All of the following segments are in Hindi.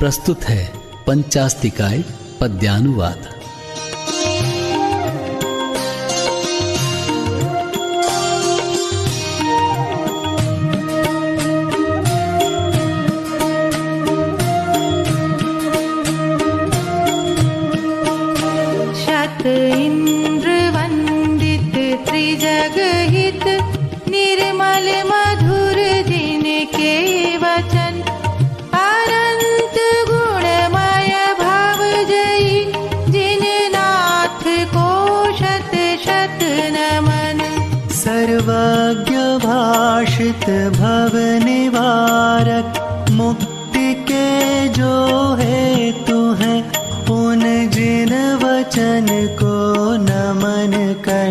प्रस्तुत है पंचास्तिकाय पद्यानुवाद। शत इंद्र वंदित त्रिजगहित निर्मल मधुर जिन के वचन, अनंत गुणमय भव जयी जिन नाथ को शत शत नमन। सर्वज्ञ भाषित भव निवारक, मुक्ति के जो हेतु है उन जिन वचन को नमन कर,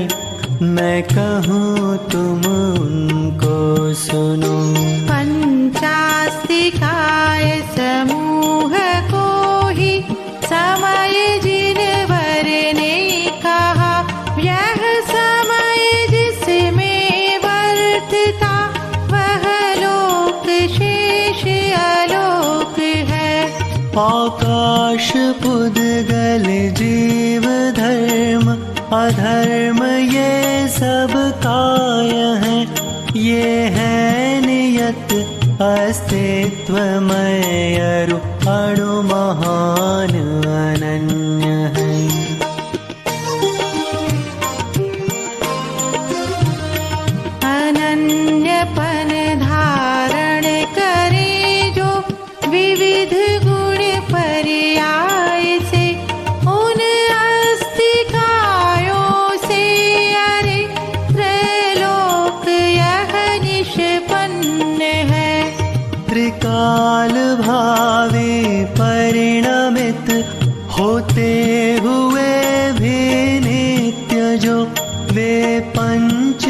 मैं कहूँ तुम उनको सुनो। पंचास्तिकाय समूह को ही समय जिन वर ने कहा, यह समय जिसमें वर्तता वह लोक शेष अलोक है। आकाश पुद्गल जीव धर्म अधर्म ये सब काय है, ये है नियत अस्तित्वमय अरु अणु महान अनन्य है। अनन्यपन धारण करे जो विविध गुण पर्याय से, उन अस्तिकायों से अरे त्रैलोक यह निष्पन्न है। त्रिकाल भावी परिणमित होते हुए भी नित्य जो, वे पंच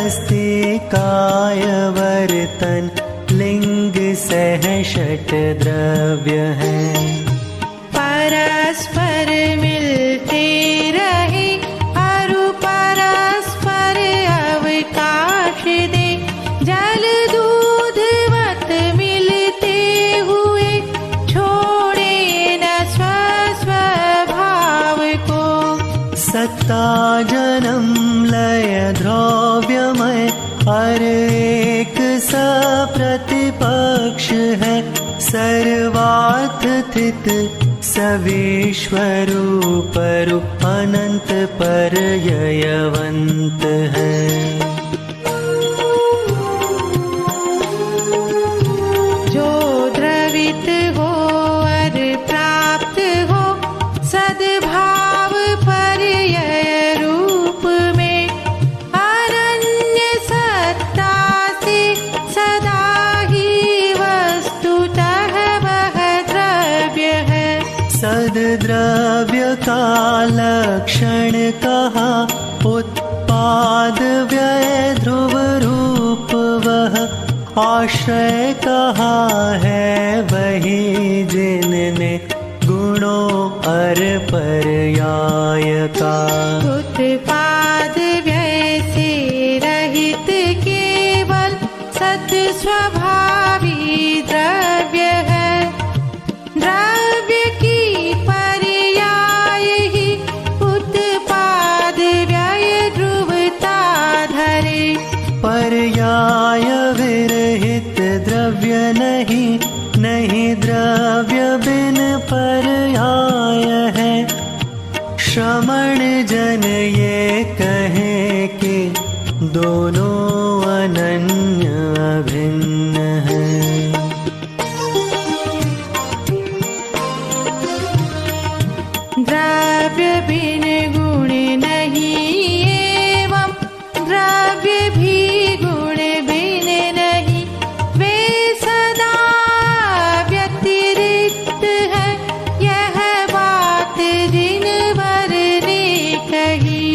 अस्तिकाय वर्तन लिंग सह षट द्रव्य हैं। परस्पर मिलते रहे अरु परस्पर अवकाश दे, जल दूध वत मिलते हुए छोड़े न स्वभाव को। सत्ता जन्म लय द्रव्यमय हर एक सप्रतिपक्ष है, सर्वार्थ स्थित सविश्वरूपरु अनंत पर्ययवंत है। जो द्रवित हो और प्राप्त हो सद्भाव पर्यय रूप में, अनन्य सत्ता से सदा ही वस्तुतः वह द्रव्य है। सद्द्रव्य का लक्षण कहा, उत्पाद व्यय ध्रुव रूप वह, आश्रय कहा है वही जिनने गुणों और पर्याय का। उत्पाद व्यय से रहित केवल सत स्वभावी द्रव्य है। द्रव्य की पर्याय ही उत्पाद व्यय ध्रुवता धरे। पर्याय विरहित द्रव्य नहीं, नहीं द्रव्य बिन पर्याय है। श्रमण जन ये कहें कि दोनों अनन्य अभिन्न हैं। द्रव्य बिन गुण नहीं एवं द्रव्य भी गुण बिन नहीं, वे सदा व्यतिरिक्त है, यह बात जिन वर ने कही।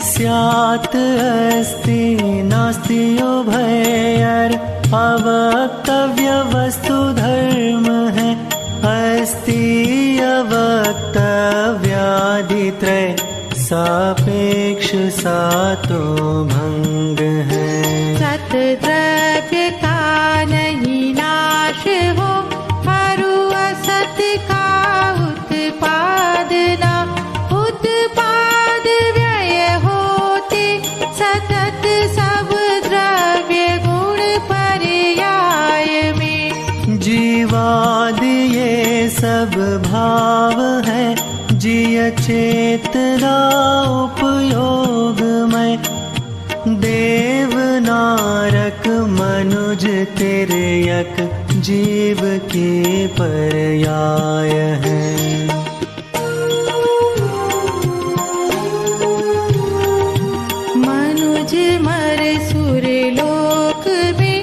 स्यात् अस्ति नास्ति उभयर्, अवक्तव्य वस्तु धर्म है, अस्ति अवक्तव्यादित्रय सापेक्ष सातो भंग है। सत द्रव्य का नहीं नाश हो, हरु जीवादि ये सब भाव है, जिय चेतना उपयोगमय। देव नारक मनुज तिर्यक, जीव के पर्याय है। मनुज मर सुर लोक में,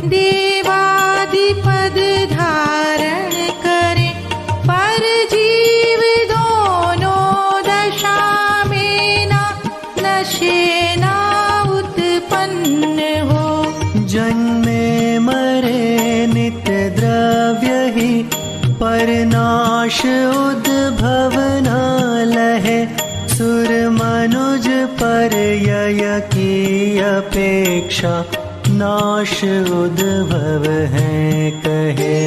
देवादि पद धारण करे। पर जीव दोनों दशा में ना नशे ना उत्पन्न हो। जन्मे मरे नित्य द्रव्य ही, पर नाश उद्भव न लहे। सुर मनुज पर यय की अपेक्षा, नाश उद्भव है कहे।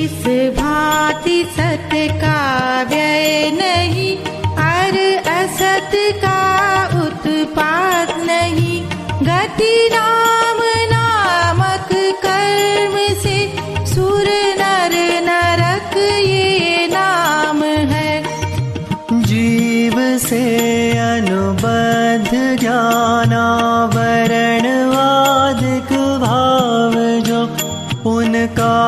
इस भांति सत का व्यय नहीं, और असत का उत्पाद नहीं। गति नाम नामक कर्म से, सुर नर नरक ये नाम है। जीव से अनुबद्ध ज्ञानावरणवादिक भाव जो, उनका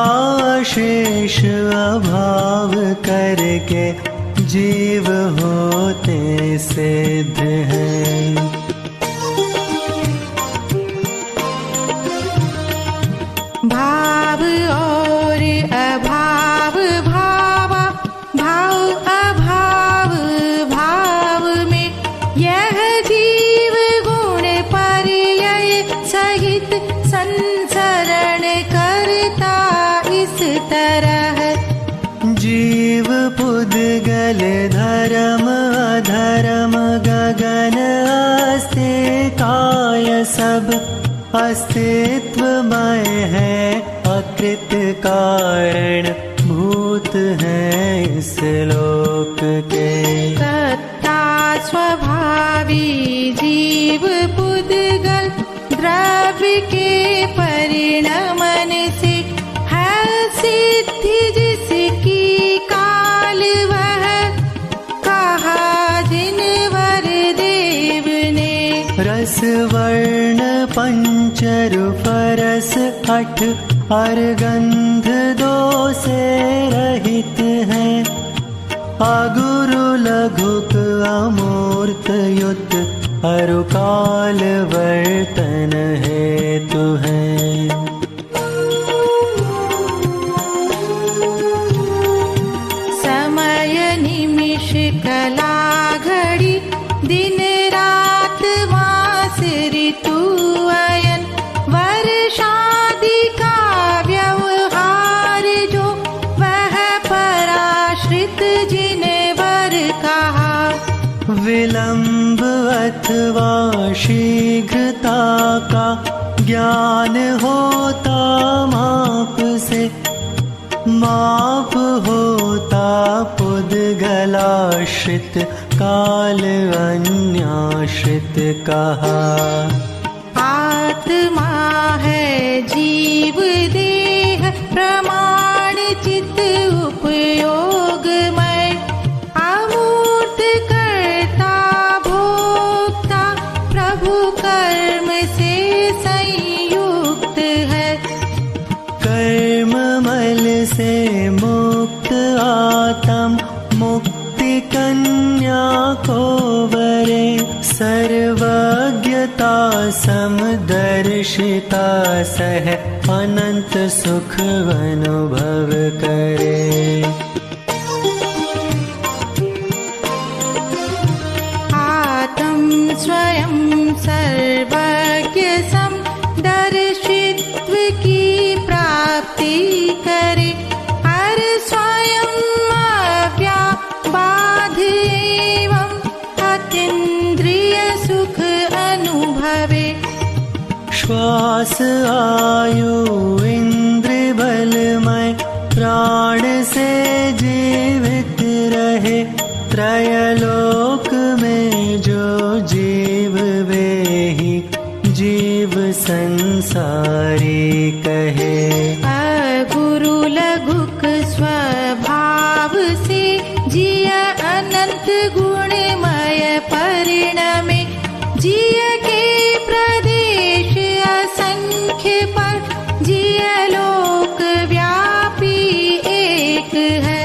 शेष अभाव करके जीव होते सिद्ध हैं। भाव और अभाव भावा, भाव अभाव भाव में, यह जीव गुण पर्यय सहित संसरण करता इस तरह। जीव पुद्गल धर्म अधर्म, गगन अस्ते काय सब। अस्तित्वमय है अकृत कारण, भूत है इस लोक के। सत्ता स्वभावी जीव पुद्गल, द्रव्य के परिणमन से है सिद्धि जिसकी काल वह, कहा जिनवर देव ने। रस वर्ण पंचरूप रस अठ, और गंध दो से रहित है। अगुरु लघुक अमूर्त युत, अरु काल वर्तन हेतु है। समय निमिष कला घड़ी, दिन रात मास ऋतु अयन। वर्षादि का व्यवहार जो, वह पराश्रित जिनवर कहा। विलंब अथवा शीघ्रता का ज्ञान होता माप से। माप होता पुद्गलाश्रित, काल अन्याश्रित कहा। आत्मा है जीव देह, प्रमाण चित उपयोगमय। अमूर्त कर्ता भोक्ता, प्रभु कर्म से संयुक्त है। कर्ममल से मुक्त आत्म, मुक्ति कन्या को वरे। सर्वज्ञता समदर्शिता सह, अनंत सुख अनुभव करे। आत्म स्वयं सर्वज्ञ सम, दर्शित्व की प्राप्ति करे। हर स्वयं अव्याबाध एवं अतीन्द्रिय सुख अनुभवे। श्वास आयु इंद्र बलमय, प्राण से जीवित रहे। त्रयलोक में जो जीव वे ही, जीव संसारी कहे। गुरु लघु प्रभुक स्वभाव से जिय अनंत गुणमय परिणमे जिय के प्रदेश असंख्य पर जिय लोक व्यापी एक है।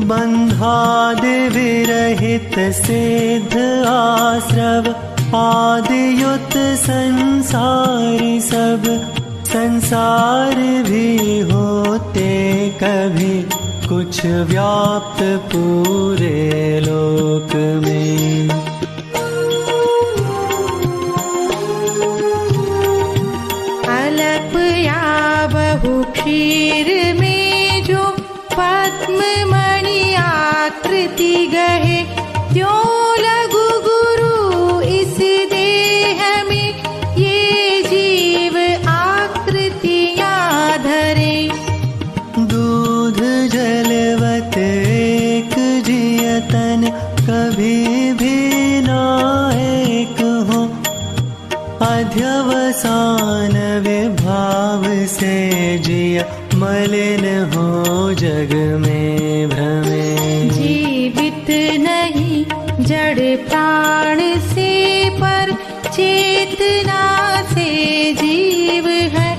बंधादि विरहित सिद्ध आश्रव आदियुत संसारी सब संसार भी होते कभी कुछ व्याप्त पूरे लोक में। अल्प या बहु क्षीर में जो पद्म मणि आकृति गहे त्यों लघु गुरु इस देह में ये जीव आकृतियां धरे। दूध जलवत एक जियतन कभी भी ना एक हो अध्यवसान विभाव से जिय मलिन हो जग में भ्रमे। जीवित नहीं जड़ प्राण से पर चेतना से जीव है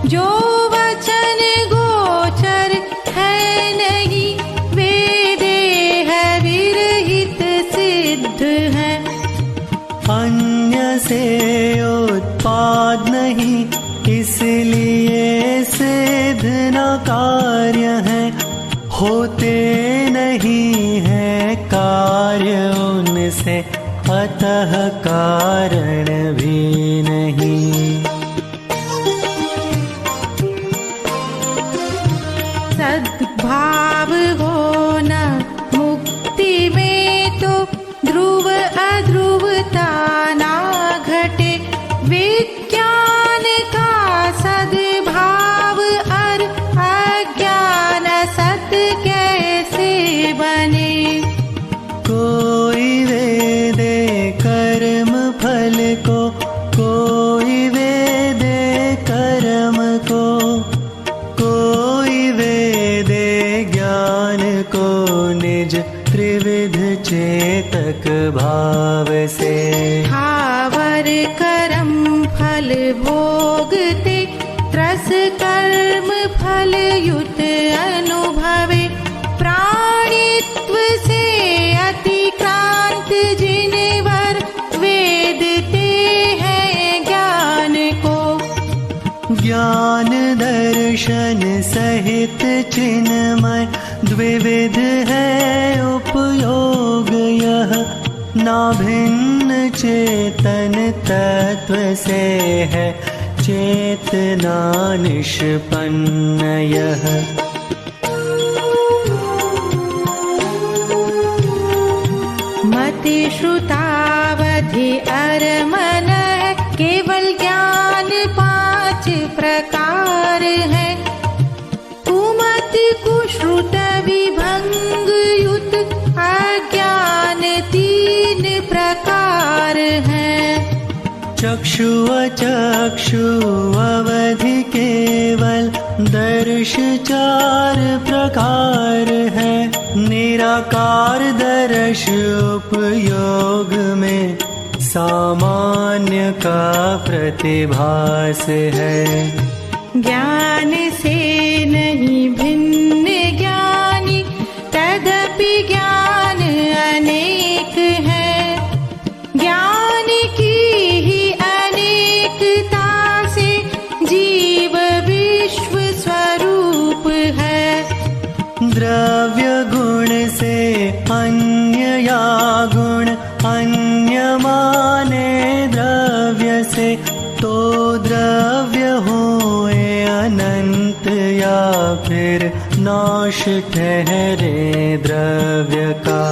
जो वचन गोचर है नहीं वे देह विरहित सिद्ध है। अन्य से उत्पाद नहीं इसलिए सिद्ध न कार्य है होते नहीं है कार्य उनसे अतः कारण भी नहीं। सद्भाव हो न मुक्ति में तो ध्रुव अध्रुवता ना घटे। विज्ञान का सद्भाव और अज्ञान सत कैसे बने। कोई वेदे कर्म फल को कोई वेदे कर्म को कोई वेदे ज्ञान को निज त्रिविध चेतक भाव से। हावर करम फल भोगते त्रस कर्म फल युत अनुभवे। प्राणित्व से अतिक्रांत जिनवर वेदते हैं ज्ञान को। ज्ञान दर्शन सहित चिन्मय द्विविध है उपयोग यह ना भिन्न चेतन तत्व से है चेतना निष्पन्न यह। मति श्रुतावधि अरमन केवल ज्ञान 5 प्रकार है। कुमति कुश्रुत विभंग युत अज्ञान 3 प्रकार है। चक्षु अचक्षु अवधि केवल दर्श 4 प्रकार है। निराकार दर्श उपयोग में सामान्य का प्रतिभास है। ज्ञान से नहीं भिन्न ज्ञानी तदपि ज्ञान अनेक है। ज्ञान की ही अनेकता से जीव विश्व स्वरूप है। द्रव्य गुण से अन्य या गुण अन्य माने द्रव्य से तो द्रव्य होए अनंत या फिर नाश ठहरे द्रव्य का।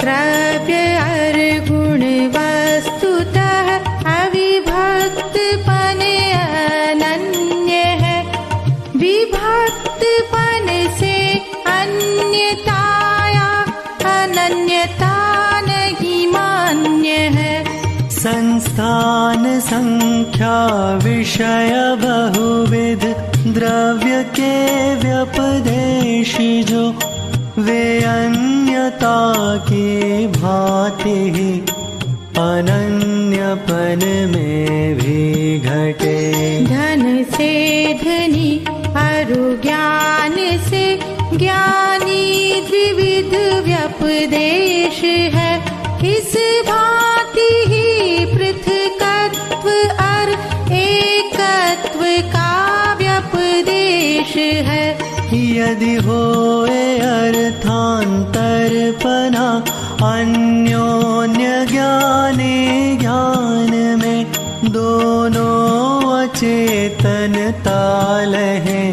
द्रव्य और गुण वस्तुतः अविभक्तपन अनन्य है। विभक्तपन से अन्यताया अनन्यता नहीं मान्य है। संस्थान संख्या मिथ्या विषय बहुविध द्रव्य के व्यपदेश जो, वे अन्यता की भांति ही अनन्यपन में भी घटे। धन से धनी अरु ज्ञान से ज्ञानी द्विविध व्यपदेश है, इस भांति ही पृथकत्व और एकत्व का व्यपदेश है। यदि होए अर्थांतरपना अन्योन्य ज्ञाने ज्ञान में, दोनों अचेतनता लहे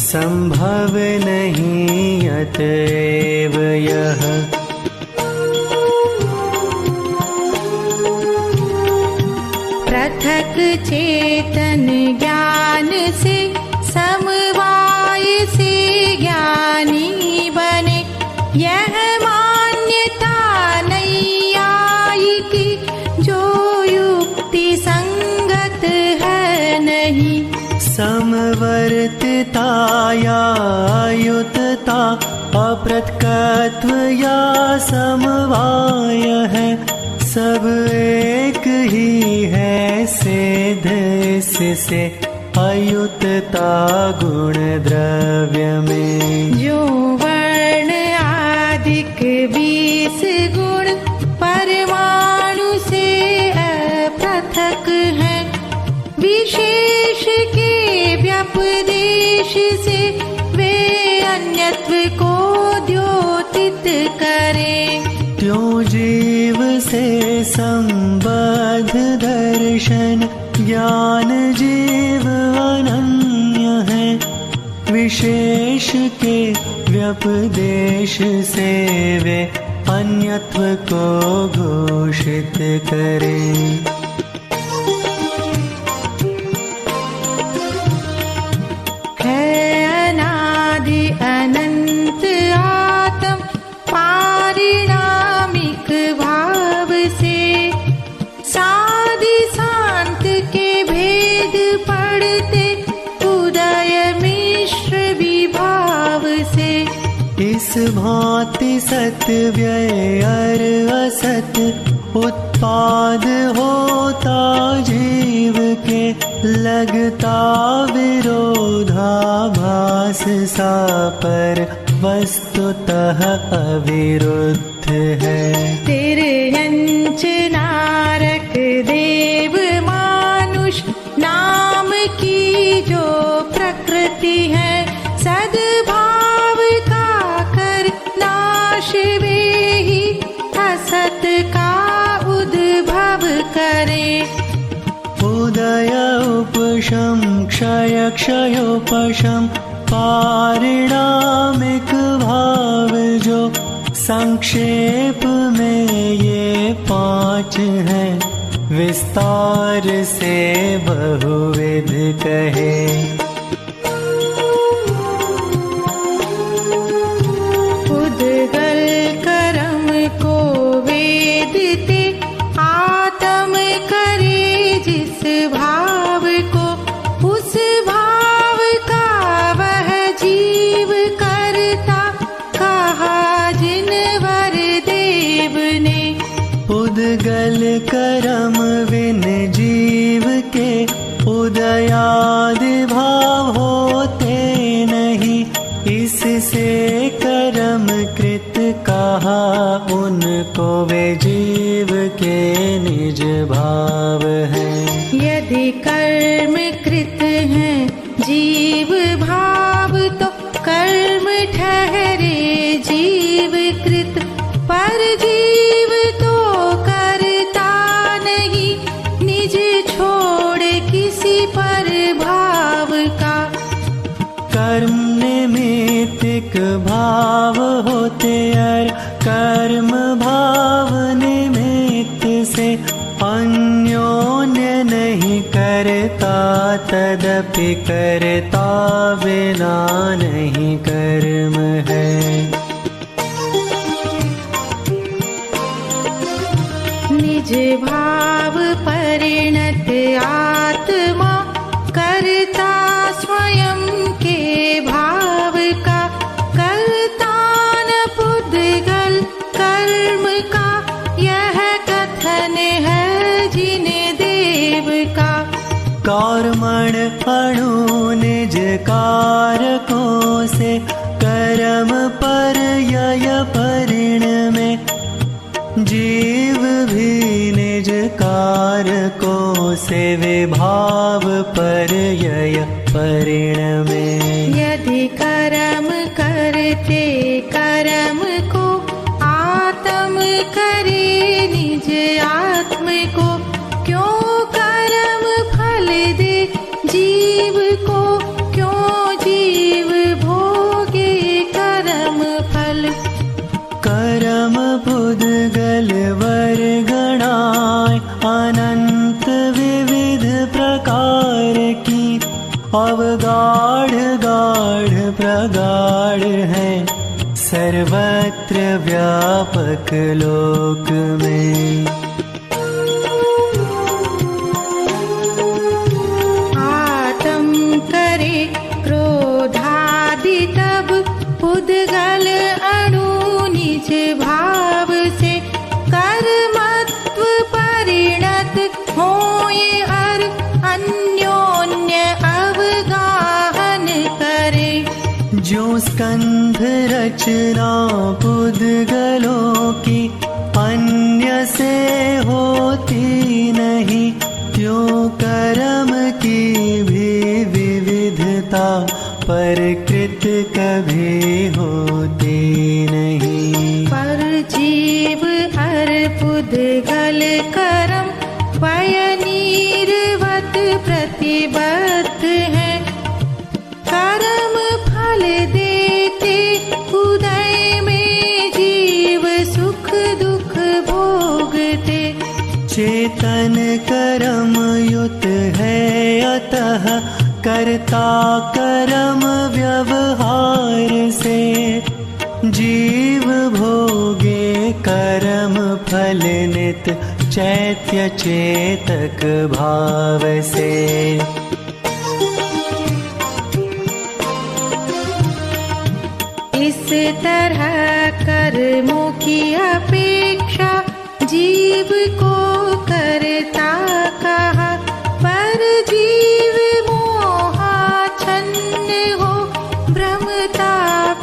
संभव नहीं अतएव यह। पृथक चेतन ज्ञान से समवाय से ज्ञानी बने, यह मान्यता नैयायिकी जो युक्ति संगत है नहीं। समवर्तिता या युतता अपृथकत्व या समवाय है, सब एक ही है सिद्ध इससे अयुतता गुण द्रव्य में। जो वर्ण आदिक 20 गुण परमाणु से अपृथक है, विशेष के व्यपदेश से वे अन्यत्व को द्योतित करें। त्यों जीव से संबद्ध दर्शन ज्ञान जीव अनन्य है, विशेष के व्यपदेश से वे अन्यत्व को घोषित करें। अनादि अनंत आत्म पारिणामिक भाव से, साधि शांत के भेद पढ़ते उदय मिश्र विभाव से। इस भांति सत व्यय अर असत उत्पाद होता जीव के, लगता विरोधाभास सा पर वस्तुतः अविरुद्ध है। तिर्यंच नारक देव मानुष नाम की जो प्रकृति है, सद्भाव का कर नाश वे ही असत का उद्भव करे। उदय उपशम क्षय क्षयोपशम पारिणामिक भाव जो, संक्षेप में ये 5 हैं, विस्तार से बहुविध कहे। उद्गल कर्म को वेदते आत्म करे जिस भाव को, उस भाव का वह जीव करता कहा जिनवर देव ने। उद्गल कर्म विन जीव के उदयादि भाव होते नहीं, इससे कर्म कृत कहा उनको वे जीव के निज भाव है। यदि कर्म कृत है जीव भाव, तो कर्म ठहरे जीव कृत, पर जीव तो करता नहीं निज छोड़ किसी पर भाव का। कर्म निमित्तिक भाव होते और कर्म भाव निमित्त से अन्योन्य नहीं करता, तदपि करता बिना नहीं कर्म है। निज भाव परिणत आत्म कण अणु निज कारकों से कर्म पर्यय परिणमे। जीव भी निज कारकों से विभाव पर्यय परिणमे। यदि कर्म करते कर्म को आत्म करे निज आत्म को, क्यों कर्म फल दे जीव को, क्यों जीव भोगे कर्म फल। कर्म पुद्गल वर्गणाय अनंत विविध प्रकार की, अवगाढ़ गाढ़ प्रगाढ़ है सर्वत्र व्यापक लोक में। आत्म करे क्रोधादि तब पुद्गल अणु निज भाव से, कर्मत्व परिणत होए हर अन्योन्य अवगाहन करे। जो स्कंध रचना पुद्गलों की अन्य से होती नहीं, त्यों कर्म की भी विविधता परकृत कभी होती नहीं। पर जीव हर पुद्गल कर्म पयनीरवत प्रतिबद्ध है। कर्म फल देते उदय में जीव सुख दुख भोगते। चेतन कर्म युत है अतः करता कर्म व्यवहार से, जीव भोगे कर्म फल नित चैत्य चेतक भाव से। इस तरह कर्मों की अपेक्षा जीव को करता कहा, पर जीव मोहाच्छन्न हो भ्रमता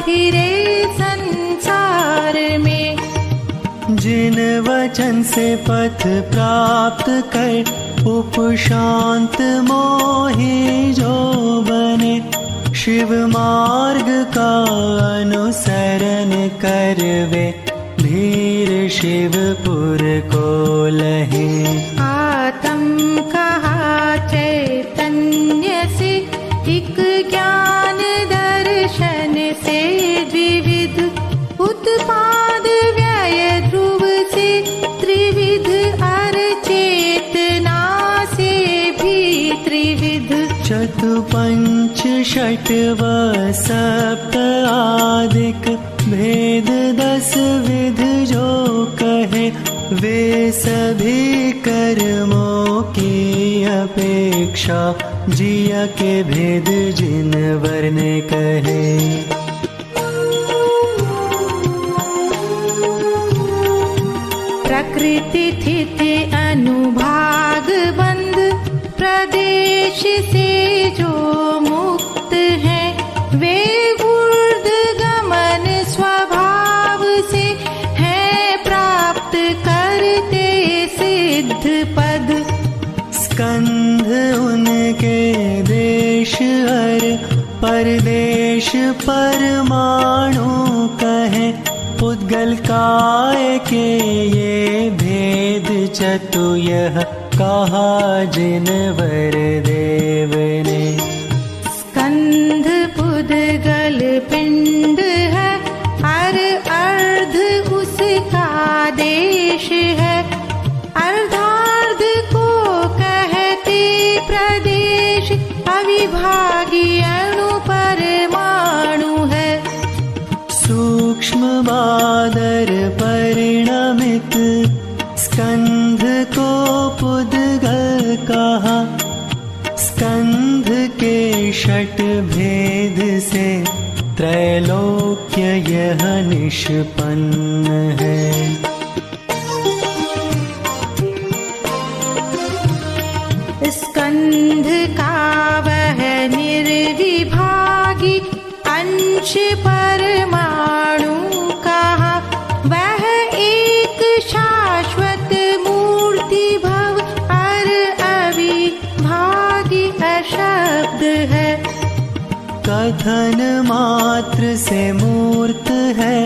फिरे संसार में। जिन वचन से पथ प्राप्त कर उपशांत मोही जो बने, शिव मार्ग का अनुसरण करवे धीर शिवपुर को लहे। आत्म कहा चैतन्य से एक ज्ञान दर्शन से द्विविध, उत्पाद व्यय ध्रुव से त्रिविध, अर चेतना से भी त्रिविध। चतुपंच षट व सप्त आदिक भेद 10 विध जो कहे, वे सभी कर्मों की अपेक्षा जिया के भेद जिन वर्ण कहे। प्रकृति स्थिति अनुभाग बंद प्रदेश से जो मुक्त है, वे ऊर्ध गमन स्वभाव से है प्राप्त करते सिद्ध पद। स्कंध उनके देश हर परदेश परमाणु कहे, पुद्गल काय के ये भेद चतु यह कहा जिन वर देव ने। स्कंध पुद्गल पिंड है, हर अर्ध उसका देश है। अर्धार्ध को कहते प्रदेश, अविभागी अणु परमाणु है। सूक्ष्म बादर परिणमित स्कंध को पुद्गल कहा, स्कंध के षट भेद से त्रैलोक्य यह निष्पन्न है। स्कंध का अंश परमाणु कहा, वह एक शाश्वत मूर्ति भव अर अविभागी अशब्द है। कथन मात्र से मूर्त है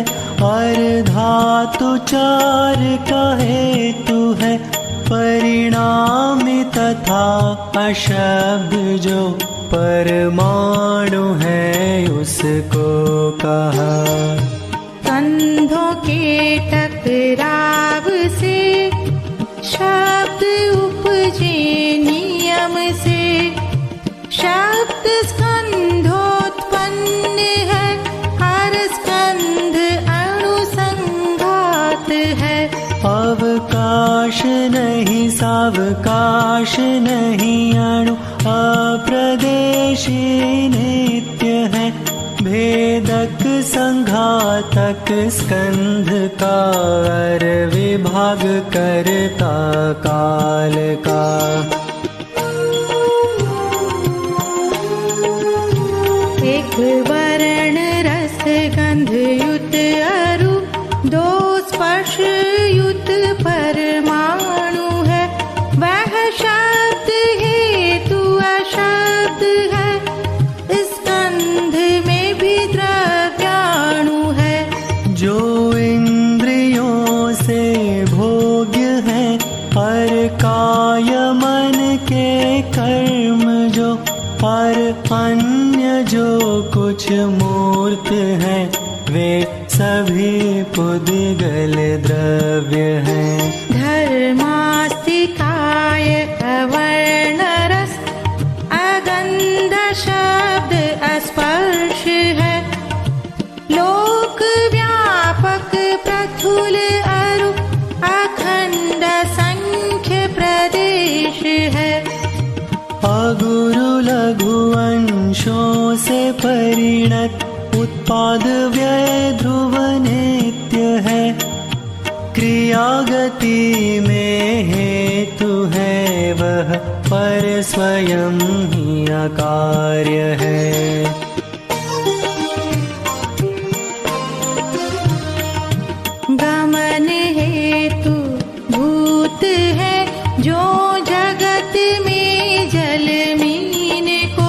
और धातु चार का हेतु है। परिणाम तथा अशब्द जो परमाणु है उसको कहा। कंधों के टकराव से शब्द उपजे नियम से, शब्द स्कंधोत्पन्न है, हर स्कंध अणुसंघात है। अवकाश नहीं सावकाश नहीं अणु अप्रदेशी नित्य है। भेदक संघातक स्कंध का और विभाग करता काल का। एक वर्ण रस गंध युत अरु, दो स्पर्श युत परमाणु है। वह शब्द हेतु अशब्द है, स्कंध में भी द्रव्याणु है। जो इंद्रियों से भोग्य है और काय मन के कर्म जो, और अन्य जो कुछ मूर्त है वे सभी पुद्गल द्रव्य हैं। धर्मास्तिकाय अवर्ण रस अगंध शब्द अस्पर्श है। लोक व्यापक प्रथुल अरु अखंड संख्य प्रदेश है। अगुरु लघु अंशों से परिणत उत्पाद व्यय ध्रुव नित्य है। क्रिया गति में हेतु है वह, पर स्वयं ही अकार्य है। गमन हेतु भूत है, जो जगत में जल मीन को,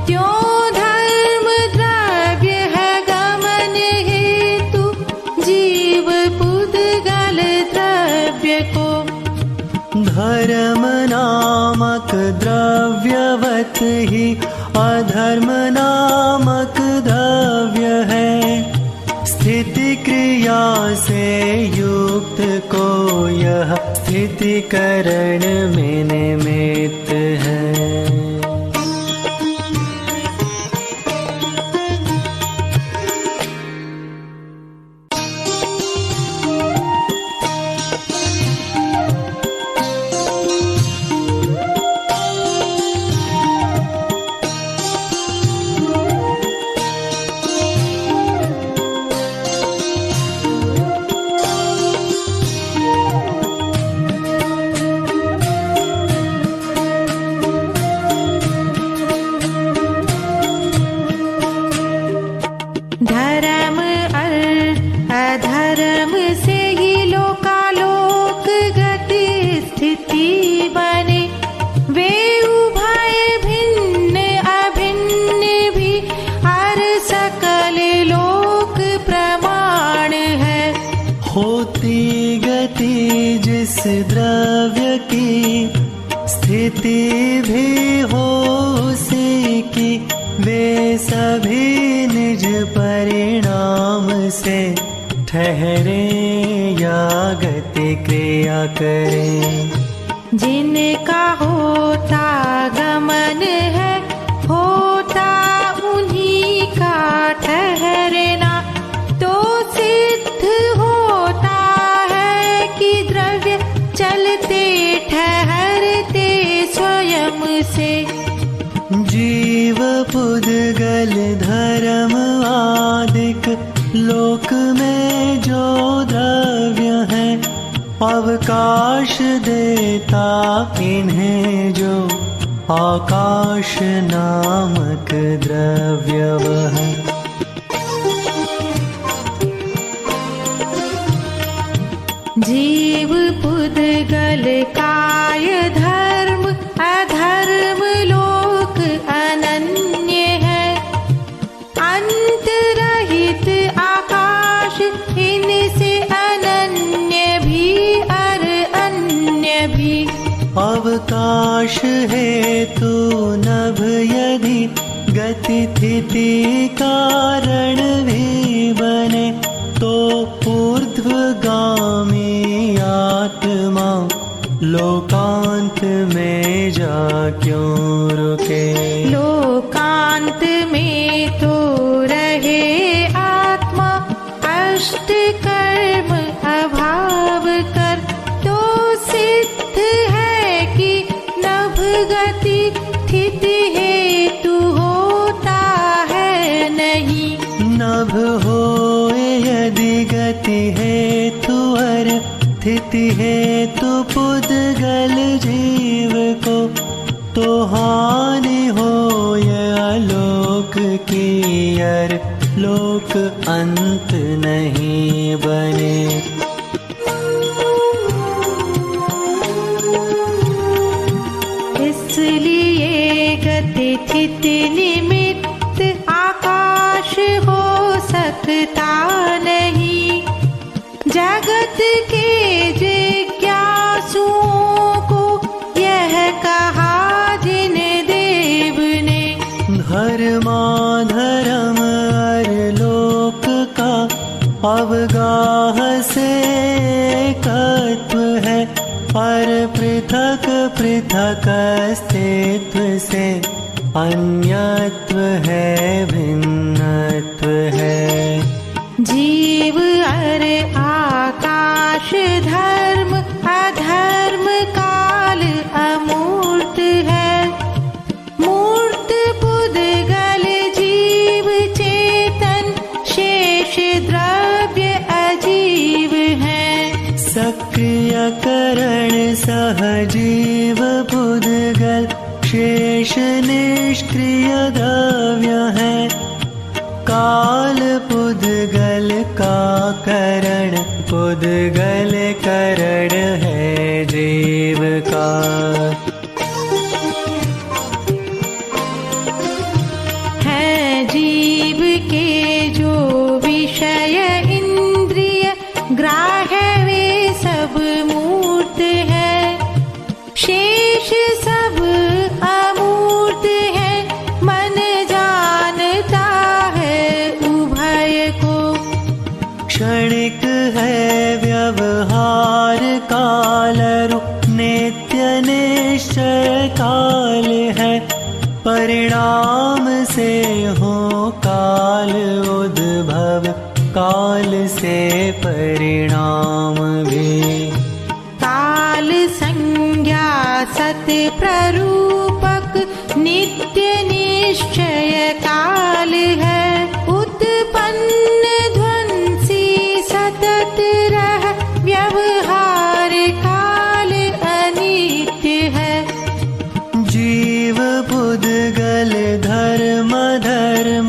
त्यों धर्म द्रव्य है। गमन हेतु जीव पुद्गल द्रव्य को। धर्म नामक द्रव्यवत ही अधर्म नामक द्रव्य है। स्थिति क्रिया से युक्त को यह स्थिति करण में निमित्त है। धर्म अधर्म से ही लोकालोक गति स्थिति बने। वे उभय भिन्न अभिन्न भी हर सकल लोक प्रमाण है। होती गति जिस द्रव्य की, स्थिति भी हो उसी की। वे सभी निज परिणाम से ठहरे या गति क्रिया करें। जिनका होता गमन है, होता उन्हीं का ठहरना। तो सिद्ध होता है कि द्रव्य चलते ठहरते स्वयं से। जीव पुद्गल धर्म आदिक लोक में जो द्रव्य है, अवकाश देता इन्हें जो आकाश नामक द्रव्य वह। जीव पुद्गल काय धर्म अधर्म लोक अनन्य है। अंत रहित आकाश इनसे अनन्य भी और अन्य भी। अवकाश है तू नभ यदि गति स्थिति कारण भी बने, तो ऊर्ध्वगामी आत्मा लोकांत में जा क्यों रुके। लोकांत में तो रहे आत्मा अष्ट कर्म अभाव कर, तो सिद्ध है कि नभ गति स्थिति हेतु होता है नहीं। नभ होए यदि गति हेतु और स्थिति हेतु पुद्गल जीव को, तो हानि होय आलोक की और लोक अंत नहीं बने। इसलिए गति स्थिति निमित्त आकाश हो सकता नहीं। जगत के जिज्ञासुओं को यह कहा जिन देव ने। धर्माधर्म और लोक का अवगाह से एकत्व है, और पृथक पृथक अस्तित्व से अन्यत्व है भिन्नत्व है। जीव और आकाश धर्म अधर्म काल अमूर्त है। मूर्त पुद्गल जीव चेतन शेष द्रव्य अजीव है। सक्रिय करण सहजीव पुद्गल शेष निष्क्रिय द्रव्य है। काल पुद्गल का करण पुद्गल करण है जीव का। है जीव के जो विषय इंद्रिय ग्राह्य वे सब मूर्त है। शेष सब अमूर्त है। मन जानता है उभय को। क्षणिक है व्यवहार काल नित्य निश्चय काल है। परिणाम से हो काल उद्भव काल से परिणाम भी। काल संज्ञा सत प्ररूपक नित्य निश्चय काल है। उत्पन्न ध्वंसी सतत रह व्यवहार काल अनित्य है। जीव पुद्गल धर्म धर्म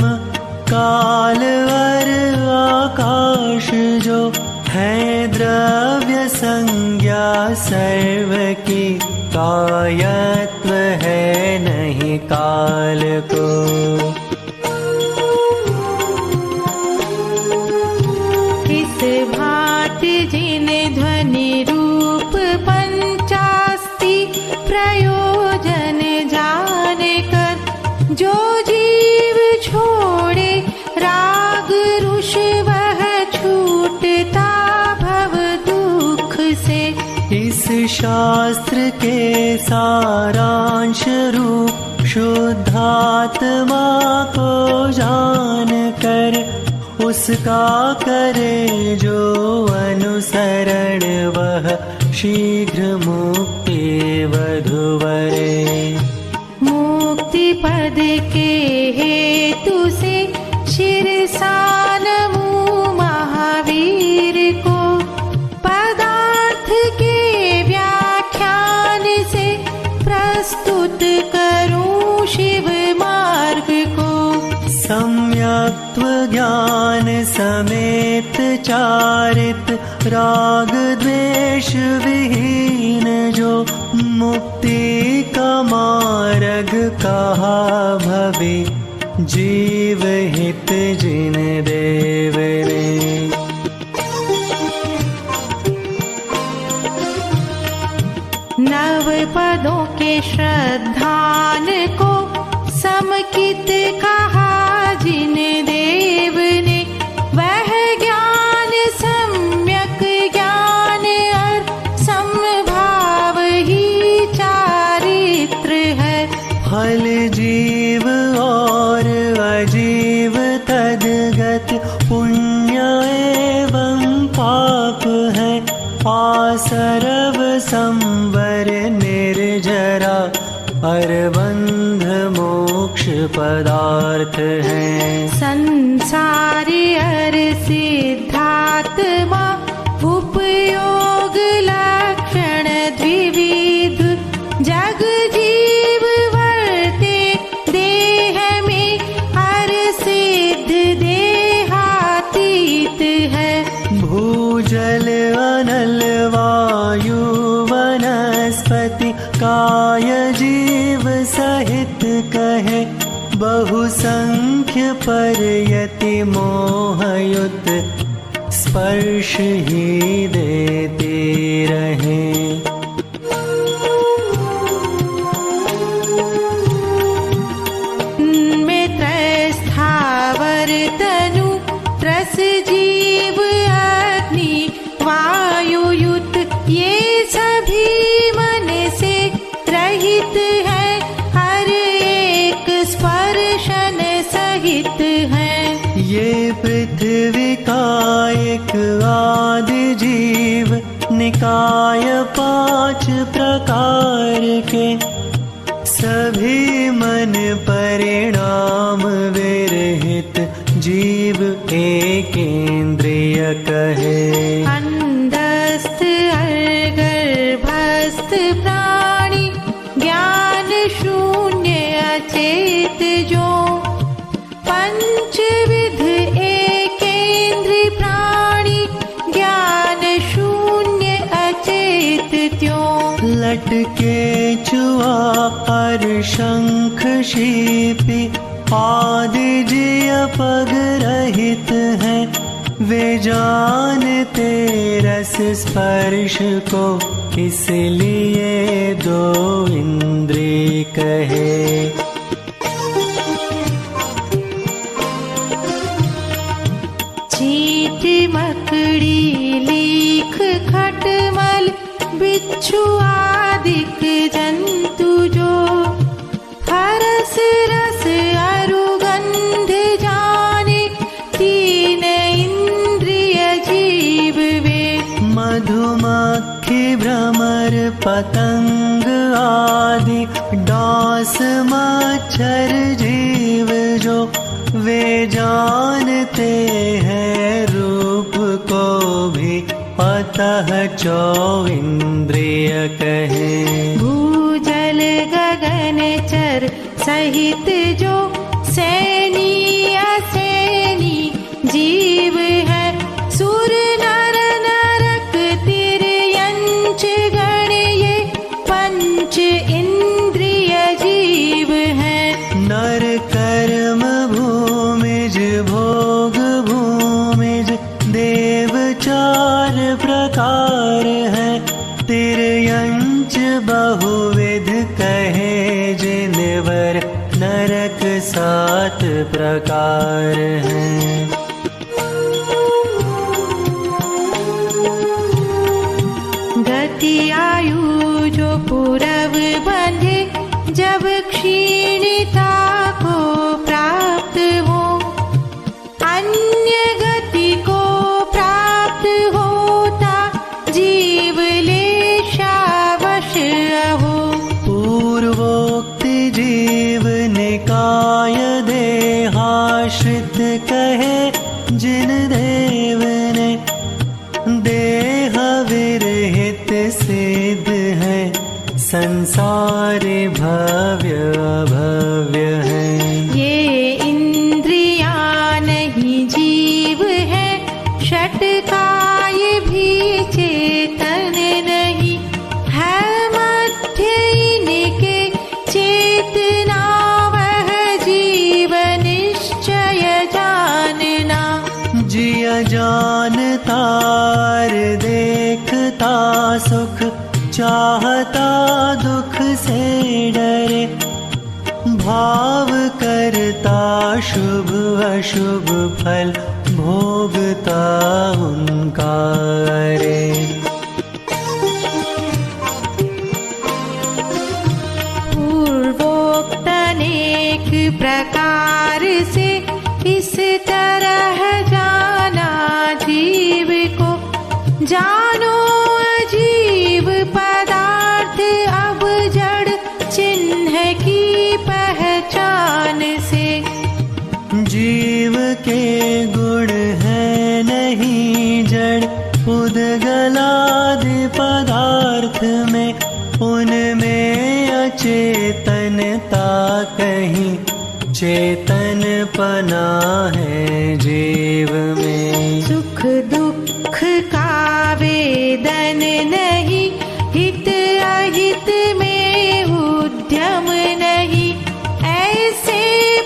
काल और आकाश जो है द्रव्य संज्ञा सर्व की। कायत्व है नहीं काल को। इस भांति जिन ध्वनि रूप पंचास्ति प्रयोजन जान कर, जो जीव छोड़े राग रुष वह छूटता भव दुख से। इस शास्त्र के सारांश रूप शुद्धात्मा को जान कर, उसका करे जो अनुसरण वह शीघ्र मुक्ति वधुवरे। मुक्ति पद के हेतु से शिरसा नमूँ महावीर को। पदार्थ के व्याख्यान से प्रस्तुत करूं शिव मार्ग को। सम्यक्त्व ज्ञान समेत चारित राग द्वेष विहीन जो, मुक्ति का मार्ग कहा भवे, जीव हित जिन देव ने। नव पदों के श्रद्धान को समकित कहा जिन देव ने, वह ज्ञान सम्यक ज्ञान और समभाव ही चारित्र है। फल जीव और अजीव तद्गत, पुण्य एवं पाप है। आसरव संवर निर्जरा, अरबंध मोक्ष पदार्थ है। संसारी अर सिद्धात्मा, उपयोग लक्षण द्विविध। जग जीव वर्ते देह में, अर सिद्ध देहातीत है। भूजल अनल वायु वनस्पति, काय जीव सहित कहे। बहुसंख्य परयति मोहयुत, स्पर्श ही देते रहे। स्थावर तनु त्रस जीव अग्नि वायुयुत, ये सभी मन से रहित है, हर एक स्पर्शन सहित है। ये पृथ्वी कायिक आदि जीव, निकाय 5 प्रकार के। सभी मन परिणाम विरहित, जीव एक इंद्रिय कहे। अंधस्थ गर्भस्थ प्राणी, ज्ञान शून्य अचेत जो। पंचविध एकेंद्रिय प्राणी, ज्ञान शून्य अचेत त्यों। लटके चुआ पर शंख शीपी, आदि जिय पग रहित है। वे जानते रस स्पर्श को, इसलिए 2 इंद्रिय कहे। चींट मकड़ी लीख खटमल, बिच्छू आदिक जंतु जो। हरस रस अरुगंध जाने, 3 इंद्रिय जीव वे। मधुमक्खी भ्रमर पतंग आदि, डांस मच्छर जीव जो। वे जानते हैं रूप को भी, अतः 4 इंद्रिय कहे। भूजल गगन चर सहित जो, सैनी असैनी जीव है। सुर नर नरक तिर्यंच गण, ये 5 इंद्रिय जीव है। नर कर्म भूमिज भोग भूमिज, देव 4 प्रकार है। तिर्यंच बहुविध कहे जिनवर, नरक 7 प्रकार हैं। गति आयु जो पूरब बंधे, जब क्षीणता को प्राप्त हो। अन्य गति को प्राप्त होता, जीव लेशावश हो। पूर्वोक्ति जीव निकाय देहाश्रित कहे, जिन देव ने। देह विरहित सिद्ध है, संसार भव्य अभव्य है। ये इंद्रियां नहीं जीव है, षटकाय भी जानता देखता सुख, चाहता दुख से डरे, भाव करता शुभ अशुभ फल, भोगता उनका रे। पूर्वोक्त अनेक प्रकार से इस तरह जाना जीव को, जानो अजीव पदार्थ अब जड़ चिन्ह की पहचान से। जीव के गुण है नहीं जड़, उद्गलादि पदार्थ में, उनमें अचेतनता कहीं, चेतन पना है जीव में। सुख दुख का वेदन नहीं, हित अहित में उद्यम नहीं, ऐसे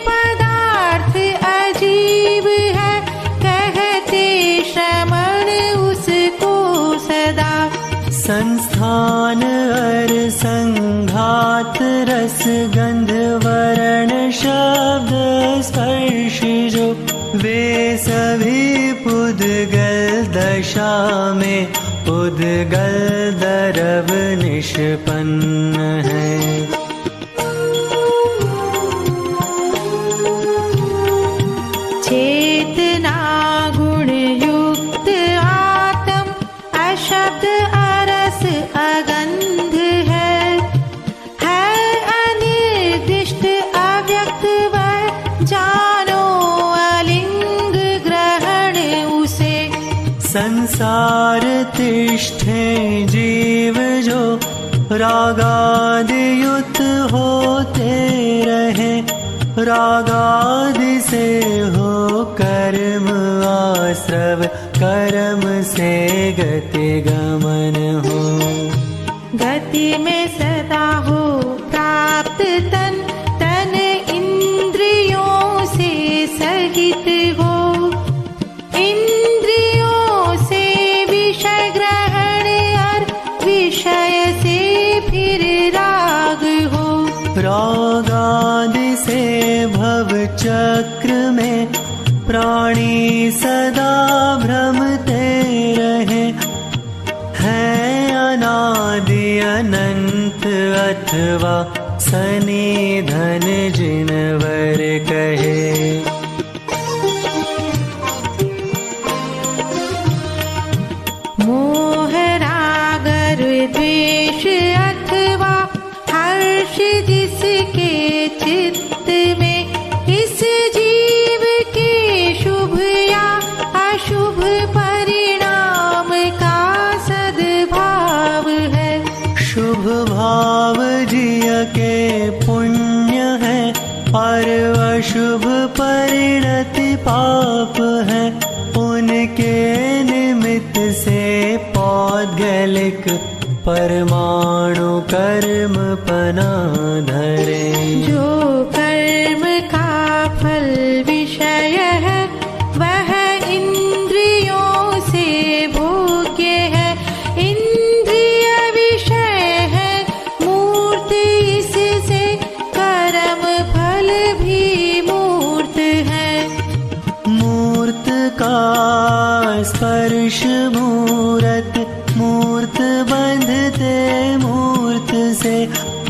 पदार्थ अजीब है, कहते श्रमण उसको सदा। संस्थान अर संघात रस गंध वर्ण शब्द स्पर्श जो, वे सभी पुद्गल दशा में, पुद्गल दरब निष्पन्न है। चेतना गुण युक्त आत्म, अशब्द अरस अगंध है अनिर्दिष्ट अव्यक्त वह, जानो अलिंग ग्रहण उसे। संसार तिष्ठे जीव जो, रागादि युक्त होते रहे, रागादि से हो कर्म आश्रव, कर्म से गति गमन हो। गति में सदा हो प्राप्त तन, तन इंद्रियों से सहित हो, इंद्रियों से विषय ग्रहण और विषय से फिर राग हो। रागादि से भव चक्र में प्राणी सदा भ्रमते रहे, है अनादि अनंत अथवा सनिधन जिनवर कहे। मोह राग द्वेष अथवा हर्ष जिसके चित्त में, इस जीव के शुभ या अशुभ परिणाम का सद्भाव है। शुभ भाव जिय के पुण्य है, और अशुभ परिणति पाप है, उनके निमित्त से पौद्गलिक परमाणु कर्म पना धरे। जो कर्म का फल विषय है, वह इंद्रियों से भोग्य है, इंद्रिय विषय है मूर्त, इससे कर्म फल भी मूर्त है। मूर्त का स्पर्श मूरत, मूर्त बंधते मूर्त से,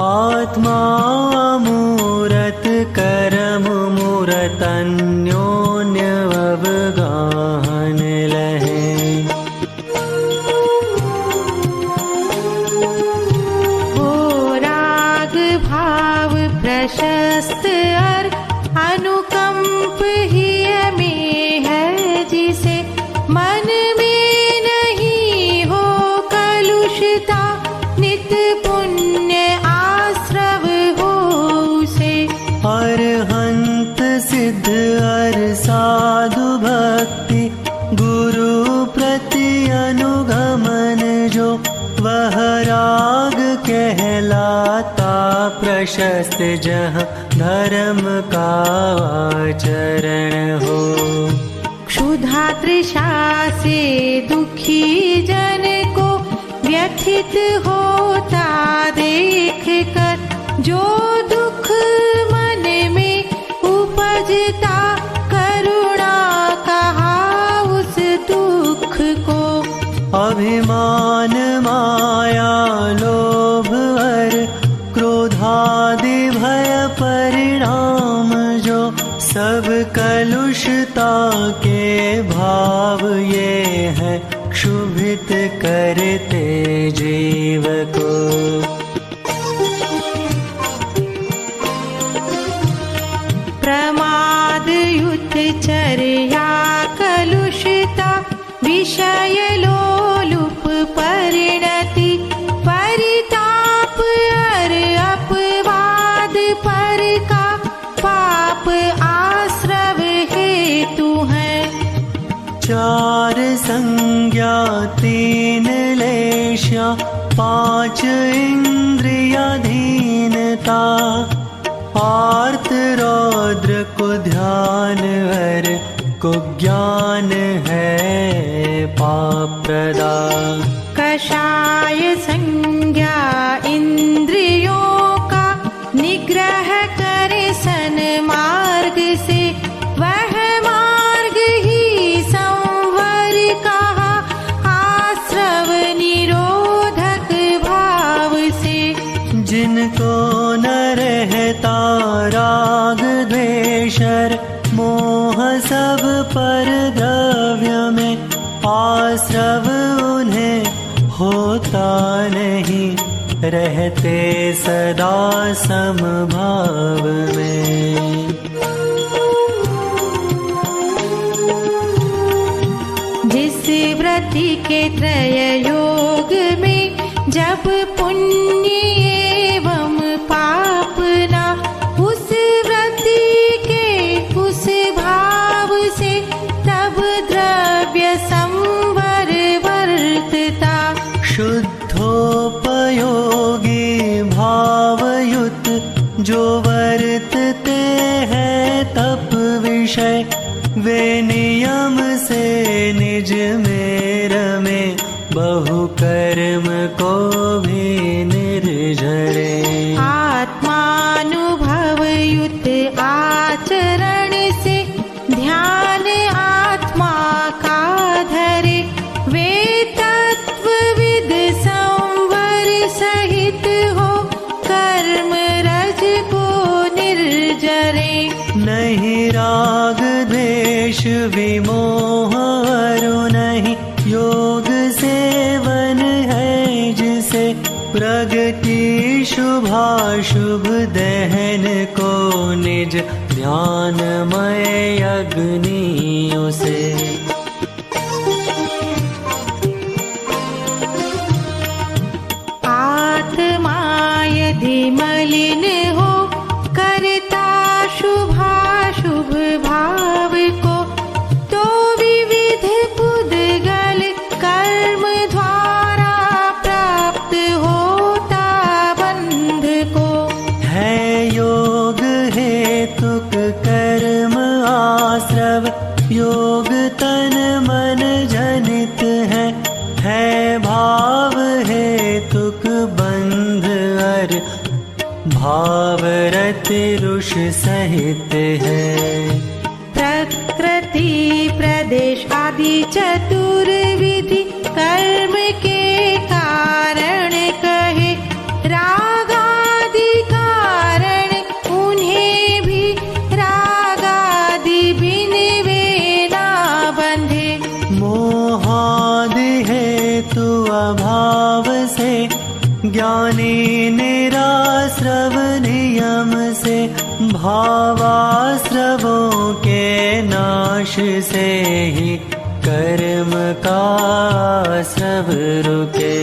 आत्मा मूरत कर्म मूरत अन्योन्य अवगाहन लहे। हो राग भाव प्रशस्त और अनुकंप ही में है, जिसे मन में नहीं हो कलुषता, नित पुण्य आश्रव हो उसे। अरहंत सिद्ध अर साधु भक्ति, गुरु प्रति अनुगमन जो, वह राग कहलाता प्रशस्त, जहाँ धर्म का आचरण हो। क्षुधा तृषा से दुखी जन को व्यथित होता देख कर, जो दुख मन में उपजता करुणा कहा उस दुख को। अभिमान माया लोभ और क्रोधादि भय परिणाम जो, सब कलुषता के भाव ये है क्षुभित करते जीव को। प्रमाद युत चर्या कलुषता विषय लोलुप परिणति, परिताप और अपवाद पर का पाप आश्रव हेतु है। चार संज्ञा तीन लेशा पांच इंद्रियाधीनता, आर्त रौद्र को ध्यान हर को ज्ञान है पाप प्रदा। कषाय संज्ञा इंद्रियों का निग्रह करे सन्मार्ग से, वह मार्ग ही संवर कहा आश्रव निरोधक भाव से। जिनको न रहता राग द्वेष मोह सब पर द्रव्य में, आश्रव उन्हें होता नहीं, रहते सदा समभाव में। जिस व्रति के त्रय योग में जब पुण्य एवं पाप ना, उस व्रति के उस भाव से तब द्रव्य संवर वर्तता। शुद्धोपयोगी भावयुत जो वर्तते हैं तप विषय, वे नियम से निज में रमे, बहु कर्म को भी निर्जरे। आत्मानुभवयुत आचरण से ध्यान आत्मा का धरे, वे तत्वविद संवर सहित हो कर्म रज को निर्जरे। नहीं राग द्वेष विमोह अरु नहीं योग सेवन है जिसे, प्रगति शुभाशुभ दहन को निज ध्यानमय अग्नियों से। आत्मा यदि मलिन हो करता शुभाशुभ भाव को, तो विविध पुद्गल कर्म द्वारा प्राप्त होता बंध को। है योग हेतुक कर्म आश्रव, योग तन मन जनित है भाव हेतुक बंध अर भाव रति रुष सहित है। प्रकृति प्रदेश आदि चतुर्विधि कर्म के कारण कहे, रागादि कारण उन्हें भी रागादि बिन वे ना बंधे। मोहादि हेतु अभाव से ज्ञानी निराश्रव नियम से, भावाश्रवों के नाश से ही कर्म का आश्रव रुके।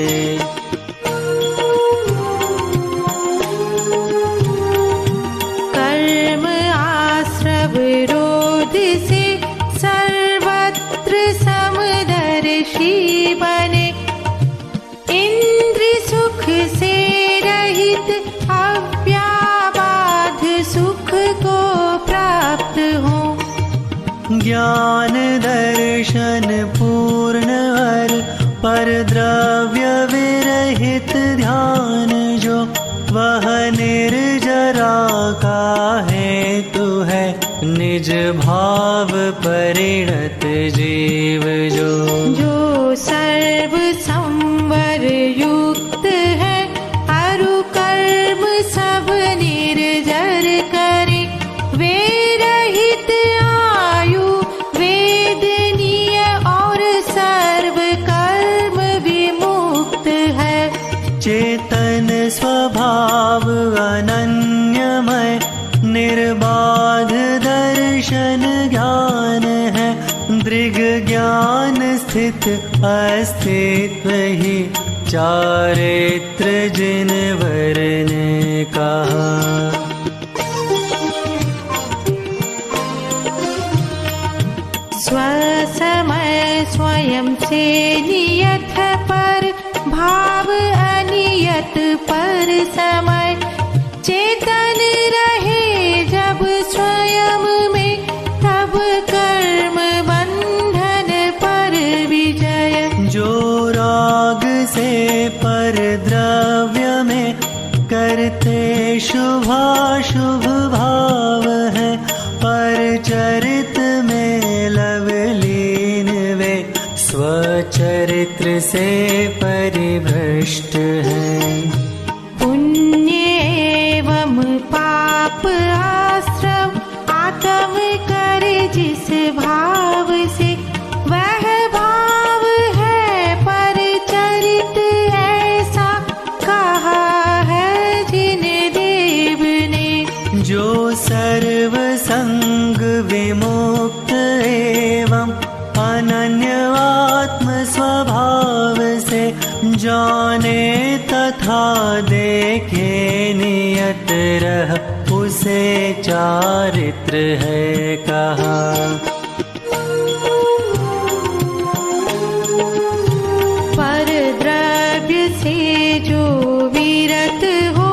कर्म आश्रव रोध से सर्वत्र समदर्शी बने, इंद्र सुख से रहित अव्याबाध सुख को प्राप्त हो। ज्ञान दर्शन दर्शन पूर्ण और पर द्रव्य विरहित ध्यान जो वह निर्जरा का हेतु है निज भाव परिणत जीव जो सर्व संवर युक्त है अरु कर्म सब निर्जर करे वे रहित आयु वेदनीय और सर्व कर्म विमुक्त है। चेतन स्वभाव अनन्यमय निर्बाध दर्शन ज्ञान है दृग ज्ञान स्थित अस्तित्व ही चारित्र जिनवर ने कहा। स्वसमय स्वयं से नियत पर भाव अनियत पर समय चेतन रहे जब स्वयं में तब कर्म बंधन पर विजय। जो राग से पर द्रव्य में करते शुभाशुभ भाव है पर चरित में लवलीन वे स्वचरित्र से परिभ्रष्ट हैं। पुण्य एवं पाप आश्रम आत्म करे जिस भाव से वह भाव है पर चरित ऐसा कहा है जिन देव ने। जो सर्व संग विमुक्त एवं अनन्य आत्म स्वभाव से जाने तथा देखे नियत रह उसे चारित्र है कहा। पर द्रव्य से जो विरत हो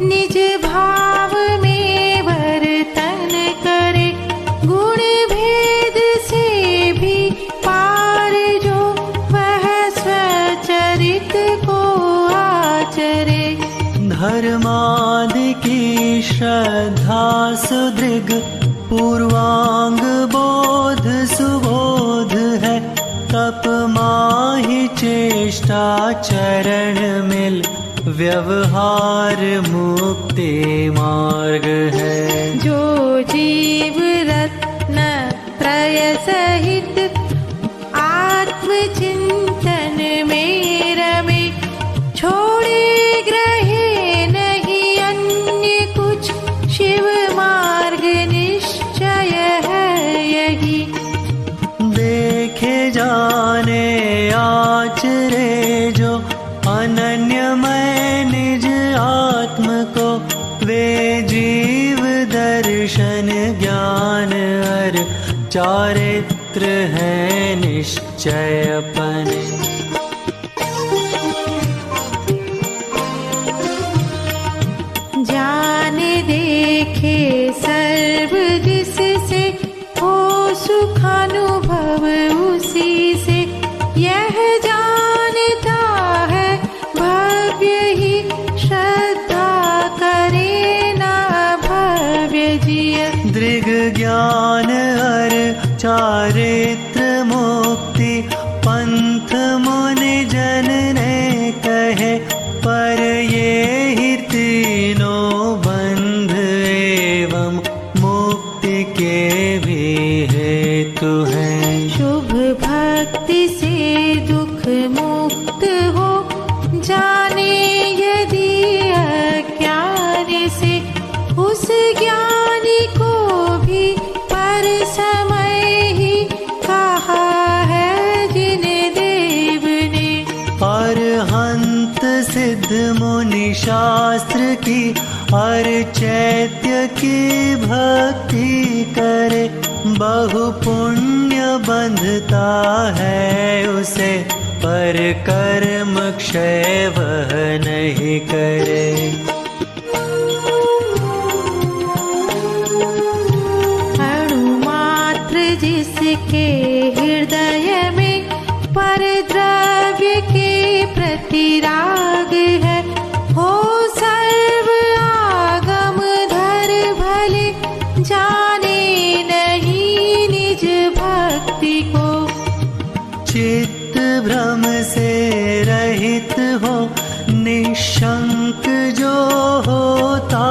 निज भाव में वर्तन करे गुण भेद से भी पार जो वह स्वचरित को आचरे। धर्मादि की श्रद्धा सुदृग पूर्वांग बोध सुबोध है तप माहि चेष्टा चरण मिल व्यवहार मुक्ति मार्ग है। जो जीव रत्न त्रय सहित आत्मचिंतन में रमे छोड़े ग्रहे नहीं अन्य कुछ शिव मार्ग निश्चय है यही। देखे जाने आचरे जो अनन्यमय निज आत्म को वे जीव दर्शन ज्ञान और चारित्र है निश्चय अपने। जान देखे सर्व जिससे हो सुखानुभव उसी से यह जानता है भव्य ही श्रद्धा करे ना भव्य जिय। दृग ज्ञान और चारित्र मुक्ति पंथ मुनि जन ने कहे पर ये ही तीनों बंध एवं मुक्ति के भी हेतु हैं। शुभ भक्ति से दुख मुक्त हो जाने यदि अज्ञान से उस ज्ञानी को भी पर समय ही कहा है जिन देव ने। अरहंत सिद्ध मुनि शास्त्र की और चैत्य की भक्ति करे बहु पुण्य बंधता है उसे पर कर्म क्षय वह नहीं करे। अणुमात्र जिसके हृदय में पर द्रव्य के प्रति राग है, हो सर्व आगम धर भले, जाने नहीं निज भक्ति को। चित्त भ्रम से रहित हो, निशंक जो होता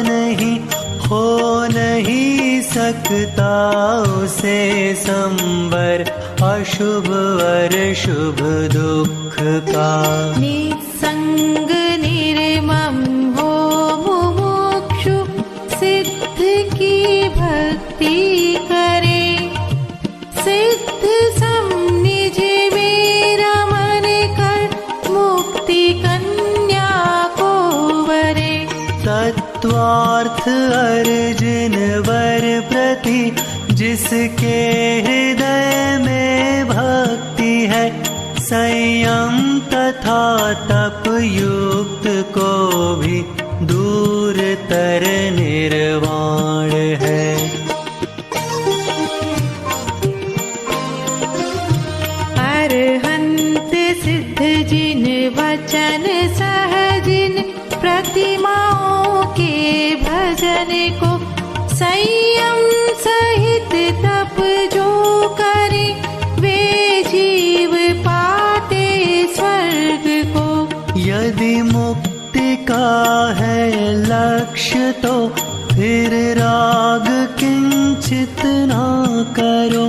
नहीं, हो नहीं सकता उसे संबर अशुभ वर शुभ दुख का। निसंग निर्मम हो मुमुक्षु, सिद्ध की भक्ति करे, सिद्ध सम निज में रमन कर, मुक्ति कन्या को वरे। तत्वार्थ अर्जुन वर प्रति, जिसके हृदय में भक्ति है, संयम तथा तप युक्त को भी दूर तर निर्वाण है। अरहंत सिद्ध जिन वचन सहजिन, प्रतिमाओं के भजन को, संयम सहित तप जो करे, वे जीव पाते स्वर्ग को। यदि मुक्ति का है लक्ष्य तो फिर राग किंचित ना करो,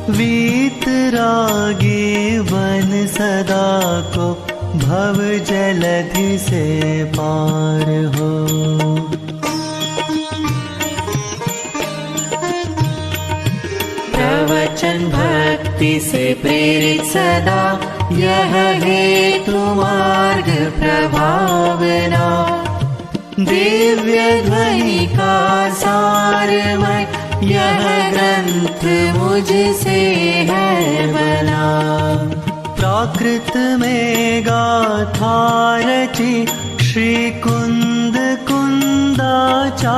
वीत रागी बन सदा को, भव जलधि से पार हो। प्रवचन भक्ति से प्रेरित सदा, यह हेतु मार्ग प्रभावना। दिव्य ध्वनि का सारमय, यह ग्रंथ मुझसे है बना। प्राकृत में गाथा रची, श्री कुंद कुंदाचार्य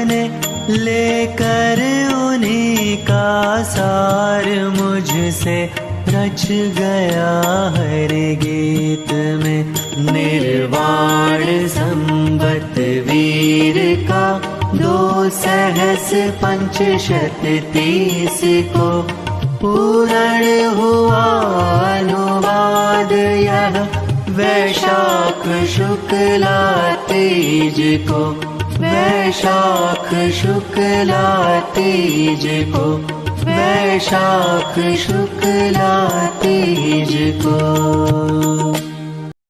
ने, लेकर उन्हीं का सार मुझसे रच गया हर गीत में। निर्वाण संवत वीर का 2 सहस 530 को, पूर्ण हुआ अनुवाद यह वैशाख शुक्ला तीज को। वैशाख शुक्ला तीज को, वैशाख शुक्ला तीज को।